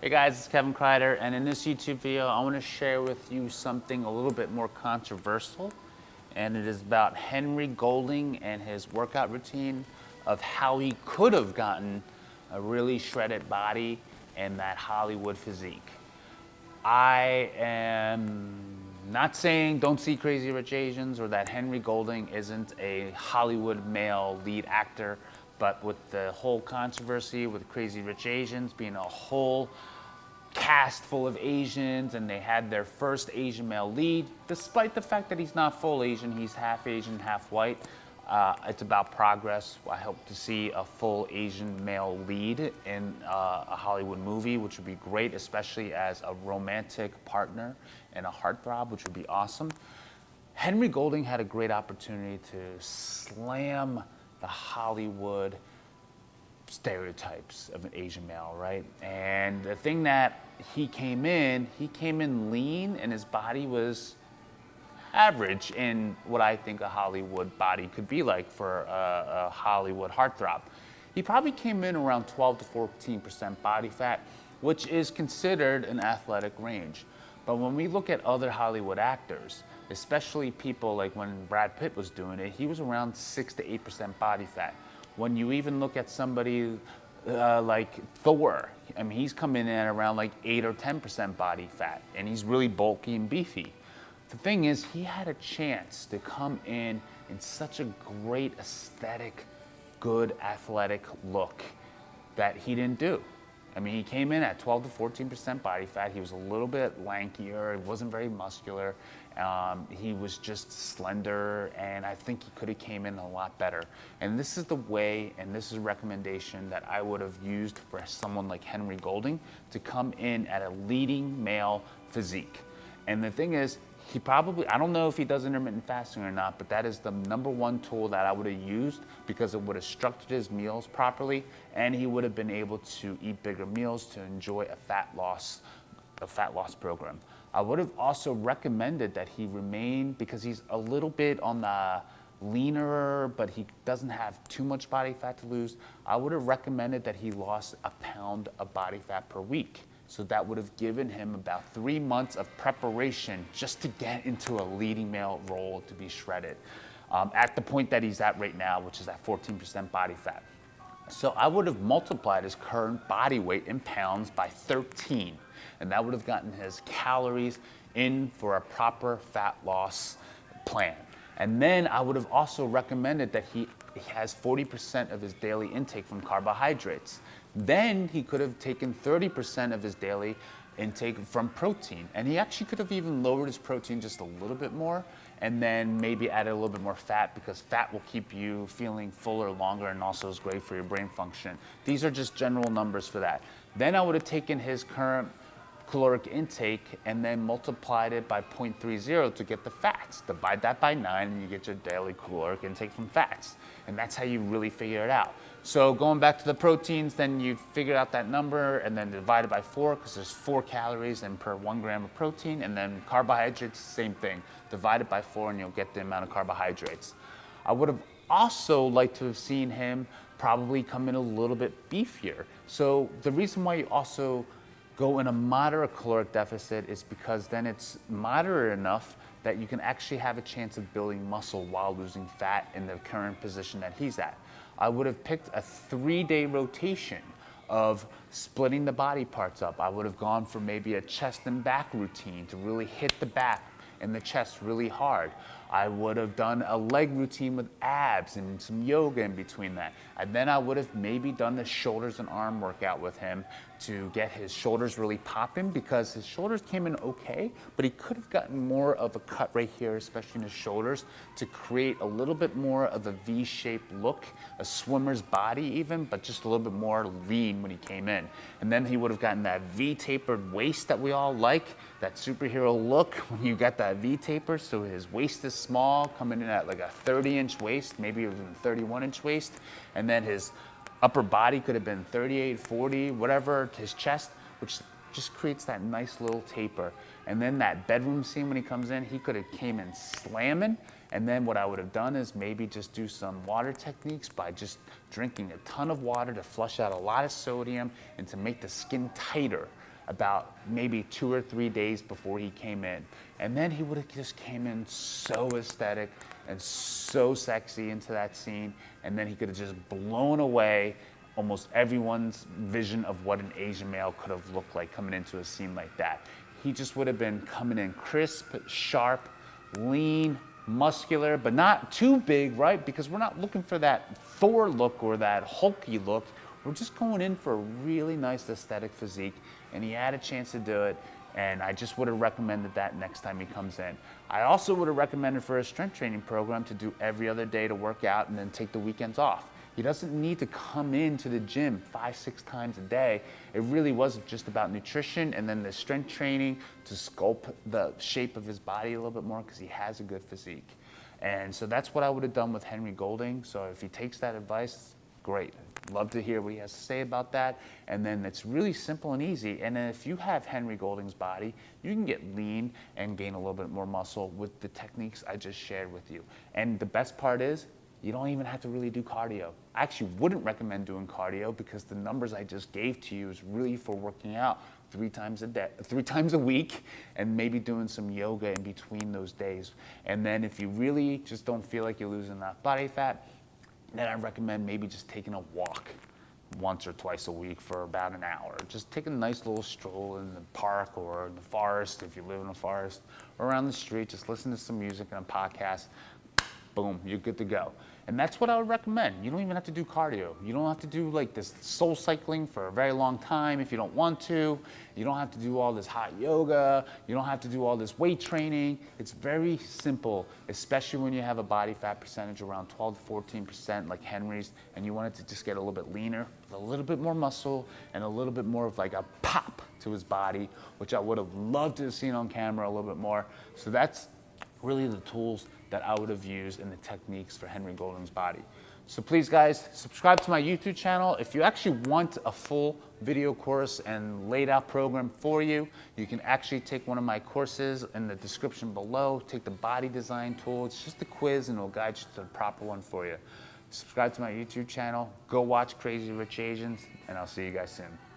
Hey guys, it's Kevin Kreider, and in this YouTube video, I want to share with you something a little bit more controversial, and it is about Henry Golding and his workout routine of how he could have gotten a really shredded body and that Hollywood physique. I am not saying don't see Crazy Rich Asians or that Henry Golding isn't a Hollywood male lead actor, but with the whole controversy with Crazy Rich Asians being a whole cast full of Asians and they had their first Asian male lead, despite the fact that he's not full Asian, he's half Asian, half white. It's about progress. I hope to see a full Asian male lead in a Hollywood movie, which would be great, especially as a romantic partner and a heartthrob, which would be awesome. Henry Golding had a great opportunity to slam the Hollywood stereotypes of an Asian male, right? And the thing that he came in lean and his body was average in what I think a Hollywood body could be like for a Hollywood heartthrob. He probably came in around 12 to 14% body fat, which is considered an athletic range. But when we look at other Hollywood actors, especially people like when Brad Pitt was doing it, he was around 6 to 8% body fat. When you even look at somebody like Thor, I mean, he's coming in at around like 8 or 10% body fat, and he's really bulky and beefy. The thing is, he had a chance to come in such a great aesthetic, good athletic look that he didn't do. I mean, he came in at 12 to 14% body fat. He was a little bit lankier. He wasn't very muscular. He was just slender, and I think he could have came in a lot better. And this is the way, and this is a recommendation that I would have used for someone like Henry Golding to come in at a leading male physique. And the thing is, he probably, I don't know if he does intermittent fasting or not, but that is the number one tool that I would have used because it would have structured his meals properly and he would have been able to eat bigger meals to enjoy a fat loss program. I would have also recommended that he remain, because he's a little bit on the leaner, but he doesn't have too much body fat to lose. I would have recommended that he lost a pound of body fat per week. So that would have given him about 3 months of preparation just to get into a leading male role to be shredded at the point that he's at right now, which is at 14% body fat. So I would have multiplied his current body weight in pounds by 13, and that would have gotten his calories in for a proper fat loss plan. And then I would have also recommended that he has 40% of his daily intake from carbohydrates. Then he could have taken 30% of his daily intake from protein. And he actually could have even lowered his protein just a little bit more and then maybe added a little bit more fat, because fat will keep you feeling fuller longer and also is great for your brain function. These are just general numbers for that. Then I would have taken his current caloric intake and then multiplied it by 0.30 to get the fats. Divide that by 9 and you get your daily caloric intake from fats. And that's how you really figure it out. So going back to the proteins, then you figure out that number and then divide it by 4, because there's 4 calories in per 1 gram of protein. And then carbohydrates, same thing. Divide it by 4 and you'll get the amount of carbohydrates. I would have also liked to have seen him probably come in a little bit beefier. So the reason why you also go in a moderate caloric deficit is because then it's moderate enough that you can actually have a chance of building muscle while losing fat in the current position that he's at. I would have picked a 3-day rotation of splitting the body parts up. I would have gone for maybe a chest and back routine to really hit the back and the chest really hard. I would have done a leg routine with abs and some yoga in between that. And then I would have maybe done the shoulders and arm workout with him to get his shoulders really popping, because his shoulders came in okay, but he could have gotten more of a cut right here, especially in his shoulders, to create a little bit more of a V-shaped look, a swimmer's body even, but just a little bit more lean when he came in. And then he would have gotten that V-tapered waist that we all like, that superhero look when you got that V-taper, so his waist is small, coming in at like a 30-inch waist, maybe even 31-inch waist, and then his upper body could have been 38, 40, whatever, his chest, which just creates that nice little taper. And then that bedroom scene when he comes in, he could have came in slamming. And then what I would have done is maybe just do some water techniques by just drinking a ton of water to flush out a lot of sodium and to make the skin tighter. about maybe 2 or 3 days before he came in. And then he would have just came in so aesthetic and so sexy into that scene. And then he could have just blown away almost everyone's vision of what an Asian male could have looked like coming into a scene like that. He just would have been coming in crisp, sharp, lean, muscular, but not too big, right? Because we're not looking for that Thor look or that hulky look. We're just going in for a really nice aesthetic physique, and he had a chance to do it, and I just would have recommended that next time he comes in. I also would have recommended for a strength training program to do every other day to work out and then take the weekends off. He doesn't need to come into the gym 5-6 times a day. It really was just about nutrition and then the strength training to sculpt the shape of his body a little bit more because he has a good physique. And so that's what I would have done with Henry Golding. So if he takes that advice, great. Love to hear what he has to say about that. And then it's really simple and easy. And then if you have Henry Golding's body, you can get lean and gain a little bit more muscle with the techniques I just shared with you. And the best part is, you don't even have to really do cardio. I actually wouldn't recommend doing cardio because the numbers I just gave to you is really for working out 3 times a week, and maybe doing some yoga in between those days. And then if you really just don't feel like you're losing enough body fat, then I recommend maybe just taking a walk once or twice a week for about an hour. Just take a nice little stroll in the park or in the forest if you live in a forest, or around the street, just listen to some music and a podcast. Boom, you're good to go. And that's what I would recommend. You don't even have to do cardio. You don't have to do like this soul cycling for a very long time if you don't want to. You don't have to do all this hot yoga. You don't have to do all this weight training. It's very simple, especially when you have a body fat percentage around 12 to 14% like Henry's, and you want it to just get a little bit leaner, with a little bit more muscle, and a little bit more of like a pop to his body, which I would have loved to have seen on camera a little bit more. So that's really the tools that I would have used in the techniques for Henry Golding's body. So please guys, subscribe to my YouTube channel. If you actually want a full video course and laid out program for you, you can actually take one of my courses in the description below, take the body design tool. It's just a quiz and it'll guide you to the proper one for you. Subscribe to my YouTube channel, go watch Crazy Rich Asians, and I'll see you guys soon.